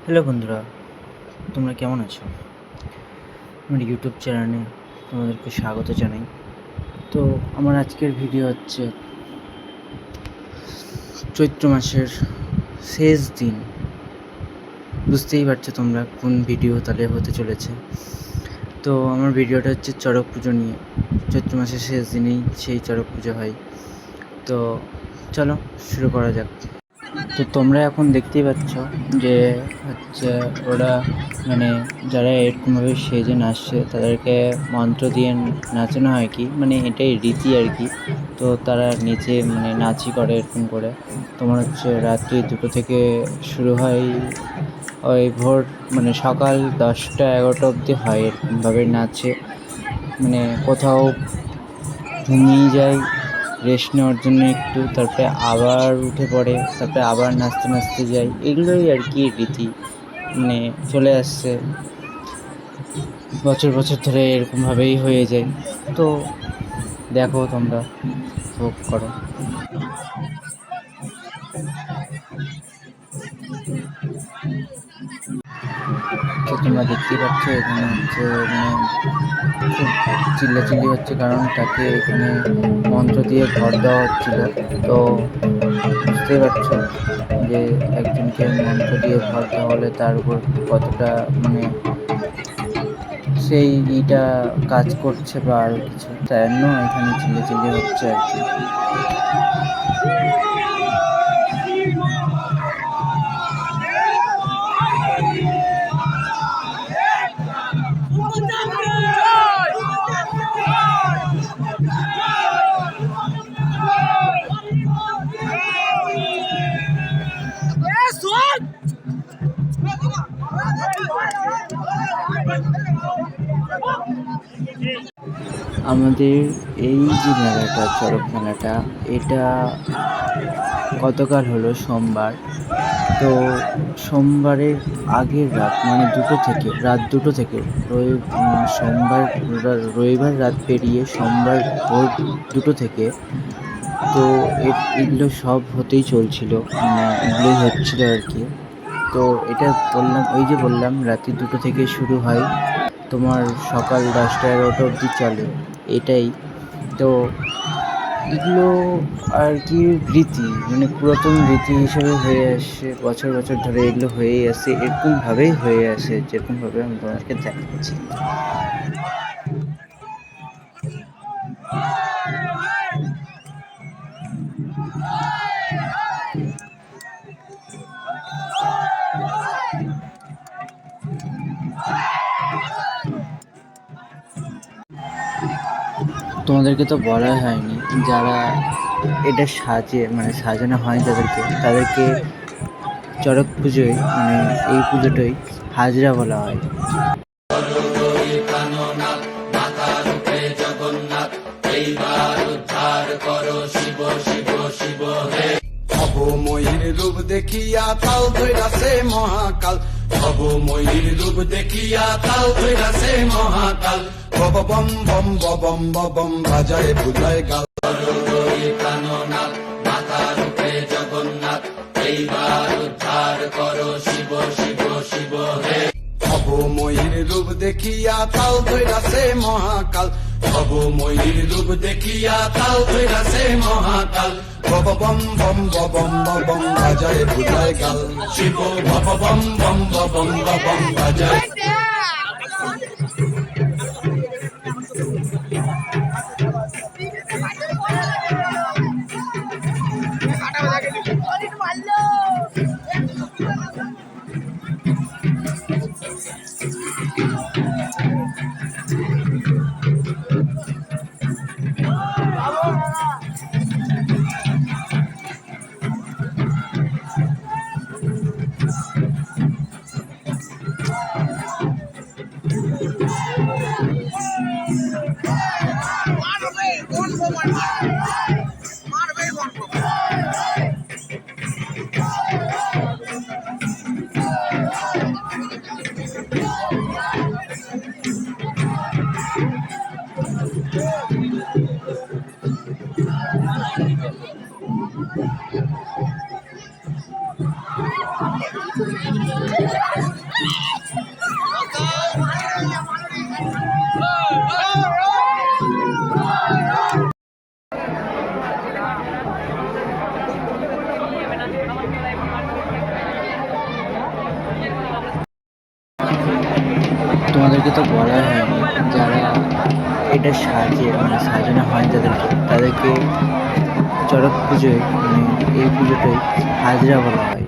Hello বন্ধুরা, তোমরা কেমন আছো? আমার ইউটিউব চ্যানেলে তোমাদেরকে স্বাগত জানাই। তো আমার আজকের ভিডিও হচ্ছে চৈত্র মাসের শেষ দিন। বুঝতেই পারছো তোমরা কোন ভিডিও তাহলে হতে চলেছে। তো আমার ভিডিওটা হচ্ছে চড়ক পুজো নিয়ে। চৈত্র মাসের শেষ দিনেই সেই চড়ক পুজো হয়। তো চলো শুরু করা যাক। তো তোমরা এখন দেখতেই পাচ্ছ যে হচ্ছে ওরা যারা এরকমভাবে সেজে নাচছে তাদেরকে মন্ত্র দিয়ে নাচানো হয় কি, এটাই রীতি আর কি। তো তারা নিচে নাচই করে এরকম করে। তোমার হচ্ছে রাত্রি 2টো থেকে শুরু হয়, ওই ভোর সকাল 10টা-11টা অবধি হয় এরকমভাবে নাচে। কোথাও ঘুমিয়ে যায় রেস্ট নেওয়ার জন্য একটু, তারপরে আবার উঠে পড়ে, তারপরে আবার নাচতে নাচতে যায়। এগুলোই আর কি রীতি চলে আসছে বছর বছর ধরে, এরকমভাবেই হয়ে যায়। তো দেখো তোমরা ভোগ করো। তো তোমরা দেখতেই পাচ্ছ এখানে হচ্ছে খুব চিল্লাচিল্লি হচ্ছে, কারণ তাকে এখানে মন্ত্র দিয়ে ঘর দেওয়া হচ্ছিল। তো বুঝতেই পারছো যে একজনকে মন্ত্র দিয়ে ঘর দেওয়া হলে তার উপর কতটা সেই ইটা কাজ করছে বা আরও কিছু, তাই জন্য এখানে চিল্লাচিল্লি হচ্ছে আর কি। আমাদের এই যে মেলাটা, চড়ক মেলাটা, এটা গতকাল হলো সোমবার। তো সোমবারের আগের রাত রাত দুটো থেকে রবিবার রাত পেরিয়ে সোমবার ভোর 2টো থেকে তো এগুলো সব হতেই চলছিল, এগুলোই হচ্ছিল আর কি। তো এটা বললাম রাত্রি 2টো থেকে শুরু হয়, তোমার সকাল 10টা-11টা অবধি চলে এটাই। তো এগুলো আর কি রীতি, পুরাতন রীতি হিসেবে হয়ে আসছে, বছর বছর ধরে এগুলো হয়েই আসছে, এরকমভাবেই হয়ে আসে যেরকমভাবে আমি তোমাদেরকে দেখাচ্ছি। তোমাদেরকে তো বলাই হয়নি, যারা এটা সাজানো হয় তাদেরকে চড়ক পুজোয় এই পুজোটাই হাজরা বলা হয়। অবময়ীর রূপ দেখিয়া তাল ধৈরাছে মহাকাল, অবময়ীর রূপ দেখিয়া তাল ধৈরাছে মহাকাল। বব বম বম বম বম বাজায় বুঝায় গাল। কাননাথ মাতার রূপে জগন্নাথ, এইবার উদ্ধার করো শিব শিব শিব হে। অবময়ীর রূপ দেখিয়া তাল ধৈরাছে মহাকাল, অবময়ীর রূপ দেখিয়া তাল ধৈরাছে মহাকাল। বব বম বম বম বাজায় বুঝায় গাল। শিব বব বম বম বম বাজায়। তোমাদেরকে তো বলা হয়নি, যারা এটা সাজানো হয় তাদেরকে চড়ক পুজোয় এই পুজোটাই হাজরা বলা হয়।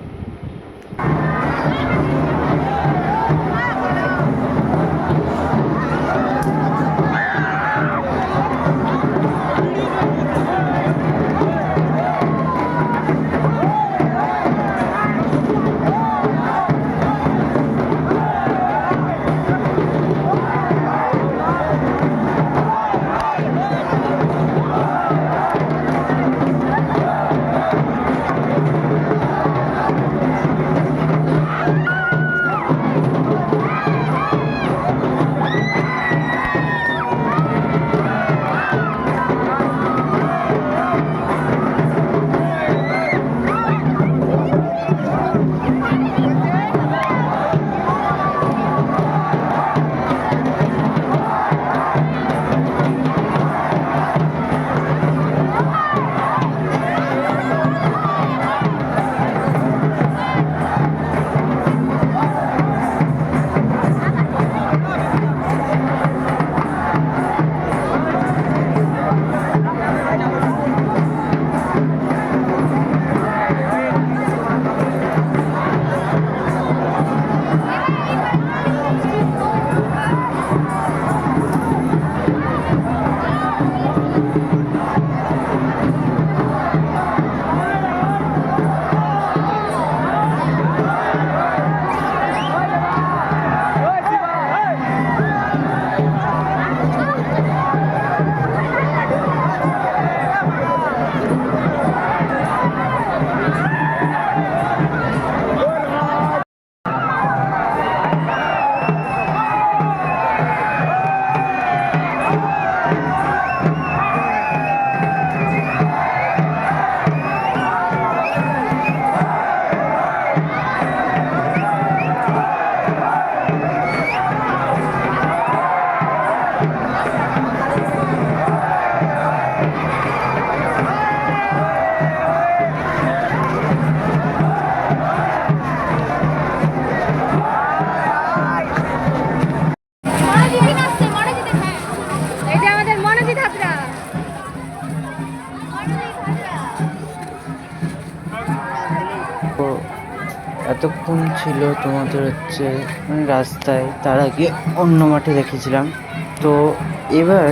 তো এতক্ষণ ছিল তোমাদের রাস্তায়, তার আগে অন্য মাঠে দেখেছিলাম। তো এবার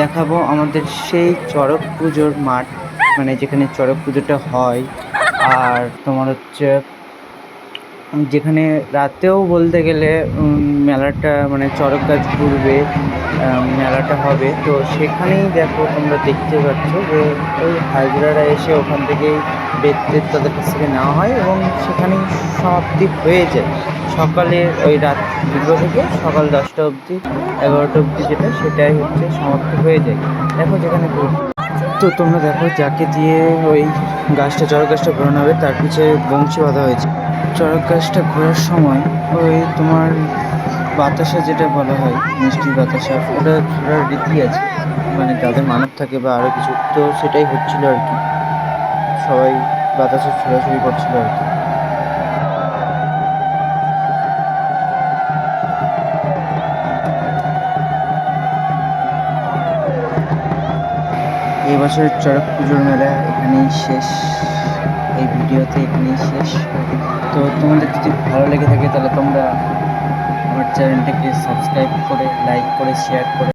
দেখাবো আমাদের সেই চড়ক পুজোর মাঠ, যেখানে চড়ক পুজোটা হয়। আর তোমার যেখানে রাতেও বলতে গেলে মেলাটা চড়ক গাছ ঘুরবে, মেলাটা হবে। তো সেখানেই তোমরা দেখতে পাচ্ছ যে ওই হাজরারা এসে ওখান থেকেই বেদ তাদের কাছ থেকে নেওয়া হয় এবং সেখানেই সমাপ্তি হয়ে যায়। সকালে ওই রাত 2টো থেকে সকাল 10টা অবধি, 11টা অবধি সেটাই সমাপ্তি হয়ে যায়। যেখানে তো তোমরা দেখো, যাকে দিয়ে ওই চড়ক গাছটা ঘোরানো হবে তার পিছে বংশী বাঁধা হয়েছে। চড়ক গাছটা ঘোরার সময় ওই তোমার বাতাসা, যেটা বলা হয় মিষ্টি বাতাসা, ওটা ঘোরার রীতি আছে, যাদের মানত থাকে বা আরও কিছু। তো সেটাই হচ্ছিল আর কি, সবাই বাতাসা ছোড়াছুড়ি করছিল আর কি। এই বছরের চড়ক পুজোর মেলা এখানেই শেষ, এই ভিডিওতে এখানেই শেষ। তো তোমাদের যদি ভালো লেগে থাকে তাহলে তোমরা আমার চ্যানেলটাকে সাবস্ক্রাইব করে, লাইক করে, শেয়ার করে